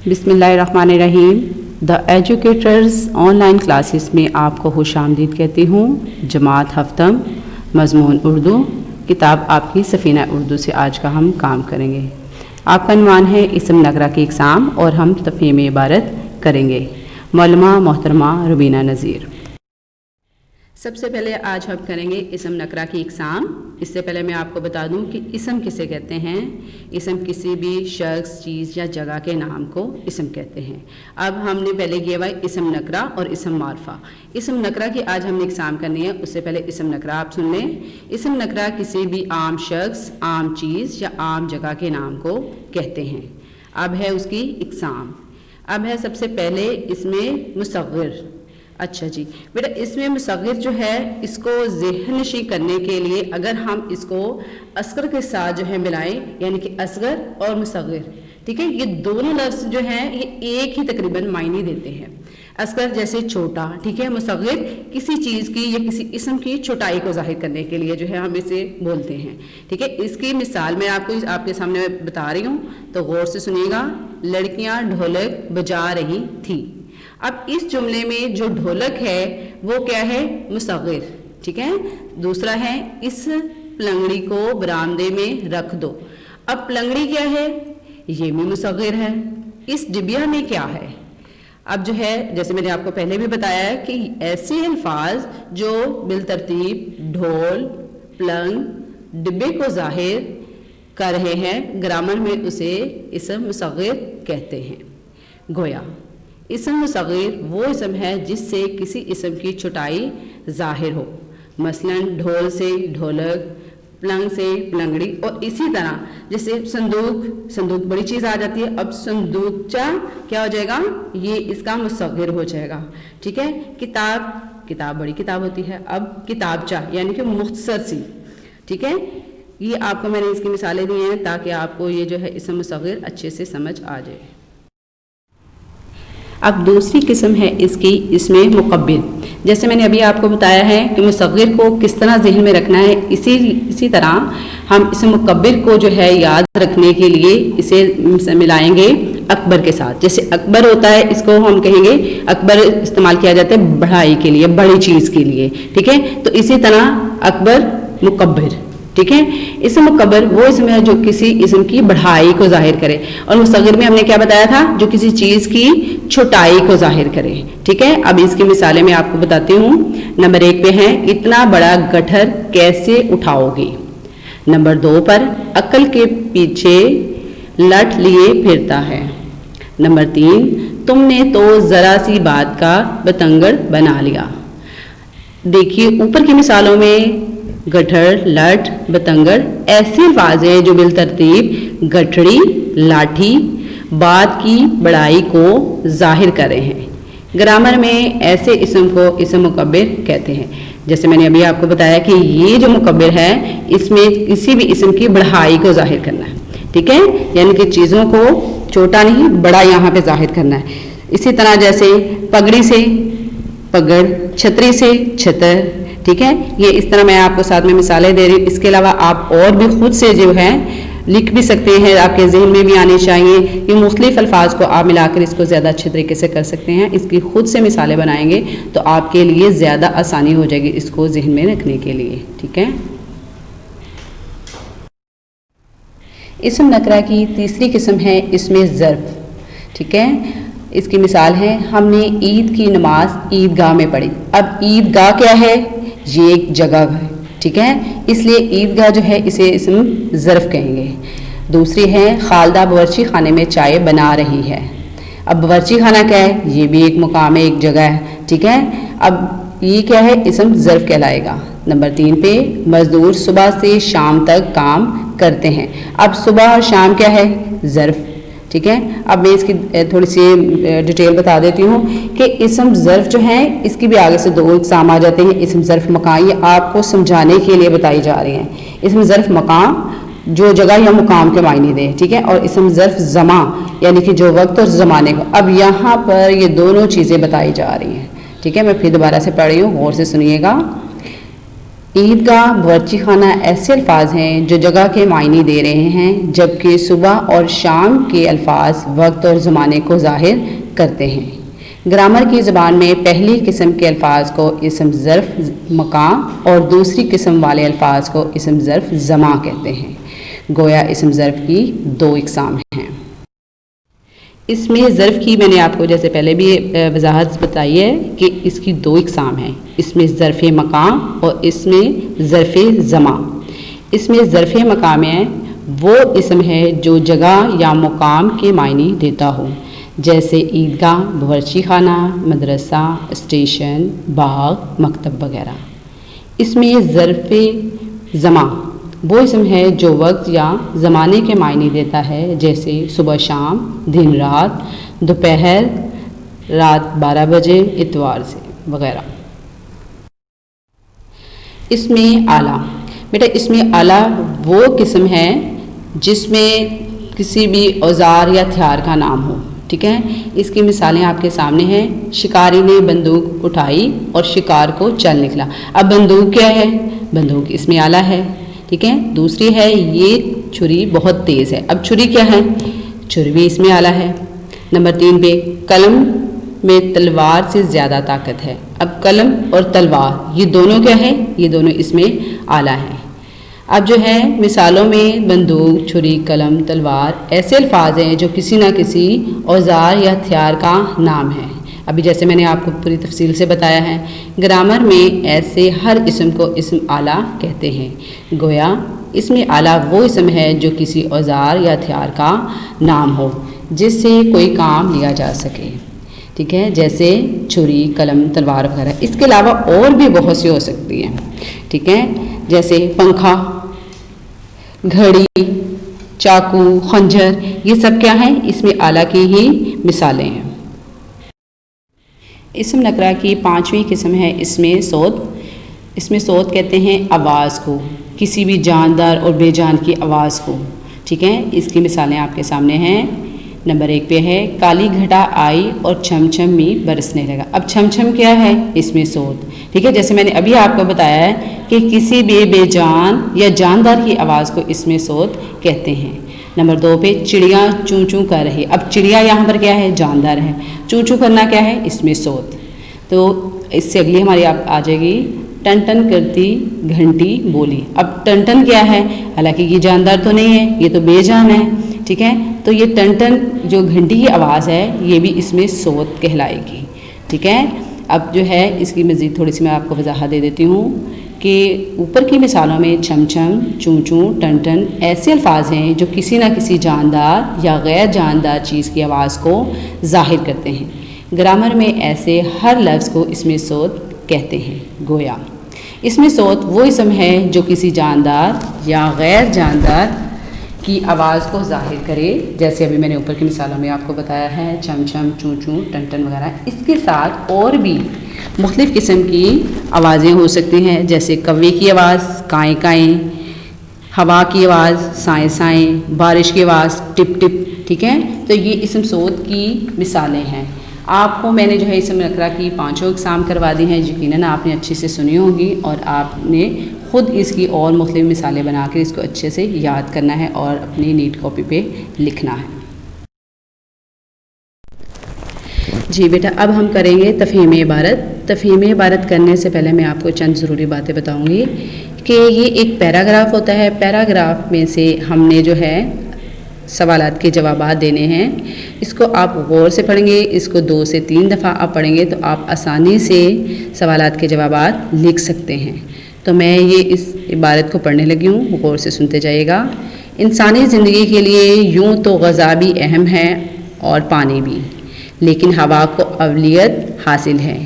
بسم اللہ الرحمن الرحیم. دا ایجوکیٹرز آن لائن کلاسز میں آپ کو خوش آمدید کہتی ہوں. جماعت ہفتم، مضمون اردو، کتاب آپ کی سفینہ اردو سے آج کا ہم کام کریں گے. آپ کا عنوان ہے اسم نکرہ کی اقسام اور ہم تفہیم عبارت کریں گے. معلمہ محترمہ روبینہ نذیر. سب سے پہلے آج ہم کریں گے اسم نکرہ کی اقسام. اس سے پہلے میں آپ کو بتا دوں کہ اسم کسے کہتے ہیں. اسم کسی بھی شخص، چیز یا جگہ کے نام کو اسم کہتے ہیں. اب ہم نے پہلے کیا ہوا اسم نکرہ اور اسم معرفہ. اسم نکرہ کی آج ہم نے اقسام کرنی ہے. اس سے پہلے اسم نکرہ آپ سن لیں. اسم نکرہ کسی بھی عام شخص، عام چیز یا عام جگہ کے نام کو کہتے ہیں. اب ہے اس کی اقسام. اب ہے سب سے پہلے اس میں مصغر. اچھا جی بیٹا، اس میں مصغر جو ہے اس کو ذہن نشی کرنے کے لیے اگر ہم اس کو اصغر کے ساتھ جو ہے ملائیں، یعنی کہ اصغر اور مصغر، ٹھیک ہے، یہ دونوں لفظ جو ہیں یہ ایک ہی تقریباً معنی دیتے ہیں. اصغر جیسے چھوٹا، ٹھیک ہے، مصغر کسی چیز کی یا کسی اسم کی چھوٹائی کو ظاہر کرنے کے لیے جو ہے ہم اسے بولتے ہیں. ٹھیک ہے، اس کی مثال میں آپ کو آپ کے سامنے بتا رہی ہوں تو غور سے سنیے گا. لڑکیاں ڈھولک بجا رہی تھی. اب اس جملے میں جو ڈھولک ہے وہ کیا ہے؟ مصغر. ٹھیک ہے. دوسرا ہے اس پلنگڑی کو برآمدے میں رکھ دو. اب پلنگڑی کیا ہے؟ یہ بھی مصغر ہے. اس ڈبیا میں کیا ہے؟ اب جو ہے جیسے میں نے آپ کو پہلے بھی بتایا ہے کہ ایسے الفاظ جو بالترتیب ڈھول، پلنگ، ڈبے کو ظاہر کر رہے ہیں، گرامر میں اسے اسم مصغر کہتے ہیں. گویا اسم مصغر وہ اسم ہے جس سے کسی اسم کی چھٹائی ظاہر ہو. مثلا ڈھول سے ڈھولک، پلنگ سے پلنگڑی، اور اسی طرح جیسے صندوق بڑی چیز آ جاتی ہے. اب صندوقچہ کیا ہو جائے گا؟ یہ اس کا مصغر ہو جائے گا. ٹھیک ہے. کتاب بڑی کتاب ہوتی ہے. اب کتابچہ یعنی کہ مختصر سی. ٹھیک ہے. یہ آپ کو میں نے اس کی مثالیں دی ہیں تاکہ آپ کو یہ جو ہے اسم مصغر اچھے سے سمجھ آ جائے. اب دوسری قسم ہے اس کی اسم مکبر. جیسے میں نے ابھی آپ کو بتایا ہے کہ مصغر کو کس طرح ذہن میں رکھنا ہے، اسی طرح ہم اسم مکبر کو جو ہے یاد رکھنے کے لیے اسے ملائیں گے اکبر کے ساتھ. جیسے اکبر ہوتا ہے، اس کو ہم کہیں گے اکبر استعمال کیا جاتا ہے بڑائی کے لیے، بڑی چیز کے لیے. ٹھیک ہے. تو اسی طرح اکبر مکبر. ٹھیک ہے. اسم مکبر وہ اسم ہے جو کسی اسم کی بڑھائی کو ظاہر کرے، اور مصغر میں ہم نے کیا بتایا تھا؟ جو کسی چیز کی چھوٹائی کو ظاہر کرے. ٹھیک ہے. اب اس کی مثالیں میں آپ کو بتاتی ہوں. نمبر 1 پہ ہے اتنا بڑا گٹھر کیسے اٹھاؤ گی. نمبر 2 پر عقل کے پیچھے لٹ لیے پھرتا ہے. نمبر 3 تم نے تو ذرا سی بات کا بتنگڑ بنا لیا. دیکھیے اوپر کی مثالوں میں گٹھڑ، لٹ، بتنگڑ ایسے الفاظ ہیں جو بالترتیب گٹھڑی، لاٹھی، بات کی بڑائی کو ظاہر کر رہے ہیں. گرامر میں ایسے اسم کو اسم مکبر کہتے ہیں. جیسے میں نے ابھی آپ کو بتایا کہ یہ جو مکبر ہے اس میں کسی بھی اسم کی بڑھائی کو ظاہر کرنا ہے. ٹھیک ہے. یعنی کہ چیزوں کو چھوٹا نہیں بڑا یہاں پہ ظاہر کرنا ہے. اسی طرح جیسے پگڑی سے پگڑ، چھتری سے چھتر. ٹھیک ہے. یہ اس طرح میں آپ کو ساتھ میں مثالیں دے رہی ہوں. اس کے علاوہ آپ اور بھی خود سے جو ہے لکھ بھی سکتے ہیں، آپ کے ذہن میں بھی آنے چاہیے. یہ مختلف الفاظ کو آپ ملا کر اس کو زیادہ اچھے طریقے سے کر سکتے ہیں. اس کی خود سے مثالیں بنائیں گے تو آپ کے لیے زیادہ آسانی ہو جائے گی اس کو ذہن میں رکھنے کے لیے. ٹھیک ہے. اسم نکرہ کی تیسری قسم ہے اسم ظرف. ٹھیک ہے. اس کی مثال ہے ہم نے عید کی نماز عیدگاہ میں پڑھی. اب عیدگاہ کیا ہے؟ یہ ایک جگہ ہے. ٹھیک ہے. اس لیے عیدگاہ جو ہے اسے اسم ظرف کہیں گے. دوسری ہے خالدہ باورچی خانے میں چائے بنا رہی ہے. اب باورچی خانہ کیا ہے؟ یہ بھی ایک مقام ہے، ایک جگہ ہے. ٹھیک ہے. اب یہ کیا ہے؟ اسم ظرف کہلائے گا. نمبر 3 پہ مزدور صبح سے شام تک کام کرتے ہیں. اب صبح اور شام کیا ہے؟ ظرف. ٹھیک ہے. اب میں اس کی تھوڑی سی ڈیٹیل بتا دیتی ہوں کہ اسم ظرف جو ہیں اس کی بھی آگے سے 2 اقسام آ جاتے ہیں. اسم ظرف مکان، یہ آپ کو سمجھانے کے لیے بتائی جا رہی ہیں. اسم ظرف مکان جو جگہ یا مقام کے معنی دے. ٹھیک ہے. اور اسم ظرف زمان یعنی کہ جو وقت اور زمانے کو. اب یہاں پر یہ دونوں چیزیں بتائی جا رہی ہیں. ٹھیک ہے. میں پھر دوبارہ سے پڑھ رہی ہوں، غور سے سنیے گا. عیدگاہ، باورچی خانہ ایسے الفاظ ہیں جو جگہ کے معنی دے رہے ہیں، جبکہ صبح اور شام کے الفاظ وقت اور زمانے کو ظاہر کرتے ہیں۔ گرامر کی زبان میں پہلی قسم کے الفاظ کو اسم ظرف مکان اور دوسری قسم والے الفاظ کو اسم ظرف زمان کہتے ہیں۔ گویا اسم ظرف کی دو اقسام ہیں۔ اس میں ظرف کی میں نے آپ کو جیسے پہلے بھی وضاحت بتائی ہے کہ اس کی دو اقسام ہیں، اس میں ظرف مقام اور اس میں ظرف زمان۔ اس میں ظرف مقام ہے وہ اسم ہے جو جگہ یا مقام کے معنی دیتا ہو، جیسے عیدگاہ، باورچی خانہ، مدرسہ، اسٹیشن، باغ، مکتب وغیرہ۔ اس میں ظرف زمان وہ اسم ہے جو وقت یا زمانے کے معنی دیتا ہے، جیسے صبح شام، دن رات، دوپہر، رات 12 بجے، اتوار سے وغیرہ۔ اس میں آلہ، بیٹا اس میں آلہ وہ قسم ہے جس میں کسی بھی اوزار یا ہتھیار کا نام ہو، ٹھیک ہے۔ اس کی مثالیں آپ کے سامنے ہیں۔ شکاری نے بندوق اٹھائی اور شکار کو چل نکلا۔ اب بندوق کیا ہے؟ بندوق اس میں آلہ ہے، ٹھیک ہے۔ دوسری ہے یہ چھری بہت تیز ہے۔ اب چھری کیا ہے؟ چھری بھی اس میں آلہ ہے۔ نمبر 3 پہ قلم میں تلوار سے زیادہ طاقت ہے۔ اب قلم اور تلوار یہ دونوں کیا ہے؟ یہ دونوں اس میں آلہ ہیں۔ اب جو ہے مثالوں میں بندوق، چھری، قلم، تلوار ایسے الفاظ ہیں جو کسی نہ کسی اوزار یا ہتھیار کا نام ہے۔ ابھی جیسے میں نے آپ کو پوری تفصیل سے بتایا ہے، گرامر میں ایسے ہر اسم کو اسم آلہ کہتے ہیں۔ گویا اس میں آلہ وہ اسم ہے جو کسی اوزار یا ہتھیار کا نام ہو جس سے کوئی کام لیا جا سکے، ٹھیک ہے، جیسے چھری، قلم، تلوار وغیرہ۔ اس کے علاوہ اور بھی بہت سی ہو سکتی ہیں، ٹھیک ہے، جیسے پنکھا، گھڑی، چاقو، خنجر، یہ سب کیا ہیں؟ اس میں آلہ کی ہی مثالیں ہیں۔ اسم نکرہ کی 5ویں قسم ہے اس میں صوت۔ اس میں صوت کہتے ہیں آواز کو، کسی بھی جاندار اور بے جان کی آواز کو، ٹھیک ہے۔ اس کی مثالیں آپ کے سامنے ہیں۔ نمبر 1 پہ ہے کالی گھٹا آئی اور چھم چھم می برسنے لگا۔ اب چھم چھم کیا ہے؟ اس میں صوت، ٹھیک ہے، جیسے میں نے ابھی آپ کو بتایا ہے کہ کسی بھی بے جان یا جاندار کی آواز کو اس میں صوت کہتے ہیں۔ نمبر 2 پہ چڑیاں چوں چوں کر رہی۔ اب چڑیا یہاں پر کیا ہے؟ جاندار ہے۔ چوں چوں کرنا کیا ہے؟ اس میں صوت۔ تو اس سے اگلی ہماری آپ آ جائے گی ٹن ٹن کرتی گھنٹی بولی۔ اب ٹن ٹن کیا ہے؟ حالانکہ یہ جاندار تو نہیں ہے، یہ تو بے جان ہے، ٹھیک ہے۔ تو یہ ٹن ٹن جو گھنٹی کی آواز ہے یہ بھی اس میں صوت کہلائے گی، ٹھیک ہے۔ اب جو ہے اس کی مزید تھوڑی سی میں آپ کو وضاحت دے دیتی ہوں کہ اوپر کی مثالوں میں چھم چھم، چوں چوں، ٹن ٹن ایسے الفاظ ہیں جو کسی نہ کسی جاندار یا غیر جاندار چیز کی آواز کو ظاہر کرتے ہیں۔ گرامر میں ایسے ہر لفظ کو اس میں صوت کہتے ہیں۔ گویا اس میں صوت وہ اسم ہے جو کسی جاندار یا غیر جاندار کی آواز کو ظاہر کرے، جیسے ابھی میں نے اوپر کی مثالوں میں آپ کو بتایا ہے، چھم چھم، چوں چوں، ٹن ٹن وغیرہ۔ اس کے ساتھ اور بھی مختلف قسم کی آوازیں ہو سکتی ہیں، جیسے کوے کی آواز، کائیں کائیں، ہوا کی آواز، سائیں سائیں، بارش کی آواز، ٹپ ٹپ، ٹھیک ہے۔ تو یہ اسم صوت کی مثالیں ہیں۔ آپ کو میں نے جو ہے اسم نکرہ کی 5 اقسام کروا دی ہیں، یقیناً آپ نے اچھے سے سنی ہوں گی اور آپ نے خود اس کی اور مختلف مثالیں بنا کے اس کو اچھے سے یاد کرنا ہے اور اپنی نیٹ کاپی پہ لکھنا ہے۔ جی بیٹا، اب ہم کریں گے تفہیم عبارت۔ تفہیم عبارت کرنے سے پہلے میں آپ کو چند ضروری باتیں بتاؤں گی کہ یہ ایک پیراگراف ہوتا ہے۔ پیراگراف میں سے ہم نے جو ہے سوالات کے جوابات دینے ہیں۔ اس کو آپ غور سے پڑھیں گے، اس کو 2 سے 3 دفعہ آپ پڑھیں گے تو آپ آسانی سے سوالات کے جوابات لکھ سکتے ہیں۔ تو میں یہ اس عبارت کو پڑھنے لگی ہوں، غور سے سنتے جائیے گا۔ انسانی زندگی کے لیے یوں تو غذا بھی اہم ہے اور پانی بھی، لیکن ہوا کو اولویت حاصل ہے۔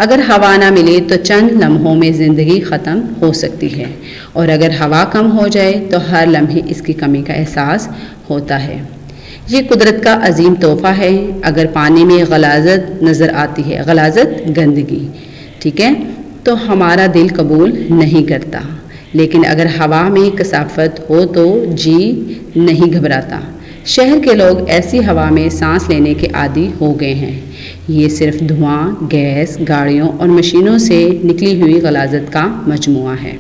اگر ہوا نہ ملے تو چند لمحوں میں زندگی ختم ہو سکتی ہے، اور اگر ہوا کم ہو جائے تو ہر لمحے اس کی کمی کا احساس ہوتا ہے۔ یہ قدرت کا عظیم تحفہ ہے۔ اگر پانی میں غلاظت نظر آتی ہے، غلاظت گندگی، ٹھیک ہے، تو ہمارا دل قبول نہیں کرتا، لیکن اگر ہوا میں کثافت ہو تو جی نہیں گھبراتا، شہر کے لوگ ایسی ہوا میں سانس لینے کے عادی ہو گئے ہیں۔ یہ صرف دھواں، گیس، گاڑیوں اور مشینوں سے نکلی ہوئی غلاظت کا مجموعہ ہے۔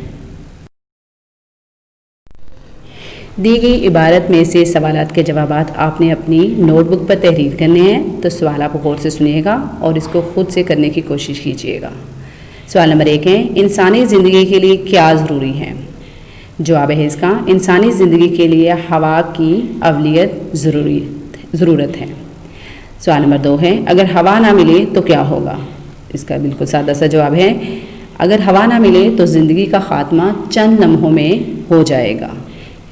دی گئی عبارت میں سے سوالات کے جوابات آپ نے اپنی نوٹ بک پر تحریر کرنے ہیں، تو سوال آپ غور سے سنیے گا اور اس کو خود سے کرنے کی کوشش کیجیے گا۔ سوال نمبر 1 ہے، انسانی زندگی کے لیے کیا ضروری ہے؟ جواب ہے اس کا، انسانی زندگی کے لیے ہوا کی اولیت ضرورت ہے۔ سوال نمبر 2 ہے، اگر ہوا نہ ملے تو کیا ہوگا؟ اس کا بالکل سادہ سا جواب ہے، اگر ہوا نہ ملے تو زندگی کا خاتمہ چند لمحوں میں ہو جائے گا،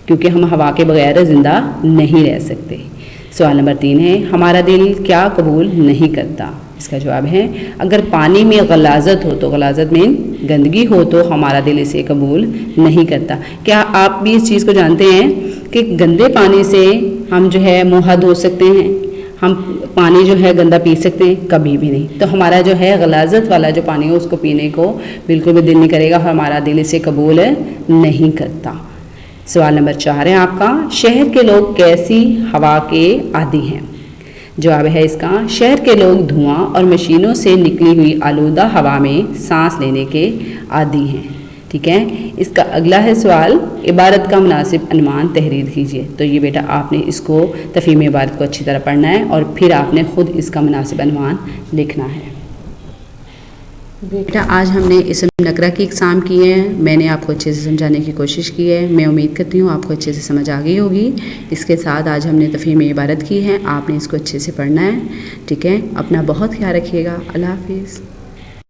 کیونکہ ہم ہوا کے بغیر زندہ نہیں رہ سکتے۔ سوال نمبر 3 ہے، ہمارا دل کیا قبول نہیں کرتا؟ اس کا جواب ہے، اگر پانی میں غلاظت ہو تو غلاظت میں گندگی ہو تو ہمارا دل اسے قبول نہیں کرتا۔ کیا آپ بھی اس چیز کو جانتے ہیں کہ گندے پانی سے ہم جو ہے منہ ہاتھ دھو سکتے ہیں؟ ہم پانی جو ہے گندا پی سکتے ہیں؟ کبھی بھی نہیں۔ تو ہمارا جو ہے غلاظت والا جو پانی ہے اس کو پینے کو بالکل بھی دل نہیں کرے گا اور ہمارا دل اسے قبول نہیں کرتا۔ سوال نمبر 4 ہے آپ کا، شہر کے لوگ کیسی ہوا کے عادی ہیں؟ جواب ہے اس کا، شہر کے لوگ دھواں اور مشینوں سے نکلی ہوئی آلودہ ہوا میں سانس لینے کے عادی ہیں۔ ٹھیک ہے، اس کا اگلا ہے سوال، عبارت کا مناسب عنوان تحریر کیجیے۔ تو یہ بیٹا آپ نے اس کو تفہیم عبارت کو اچھی طرح پڑھنا ہے اور پھر آپ نے خود اس کا مناسب عنوان لکھنا ہے۔ بیٹا آج ہم نے اسم نکرہ کی اقسام کی ہیں، میں نے آپ کو اچھے سے سمجھانے کی کوشش کی ہے، میں امید کرتی ہوں آپ کو اچھے سے سمجھ آ گئی ہوگی۔ اس کے ساتھ آج ہم نے تفہیم عبارت کی ہے، آپ نے اس کو اچھے سے پڑھنا ہے۔ ٹھیک ہے، اپنا بہت خیال رکھیے گا، اللہ حافظ۔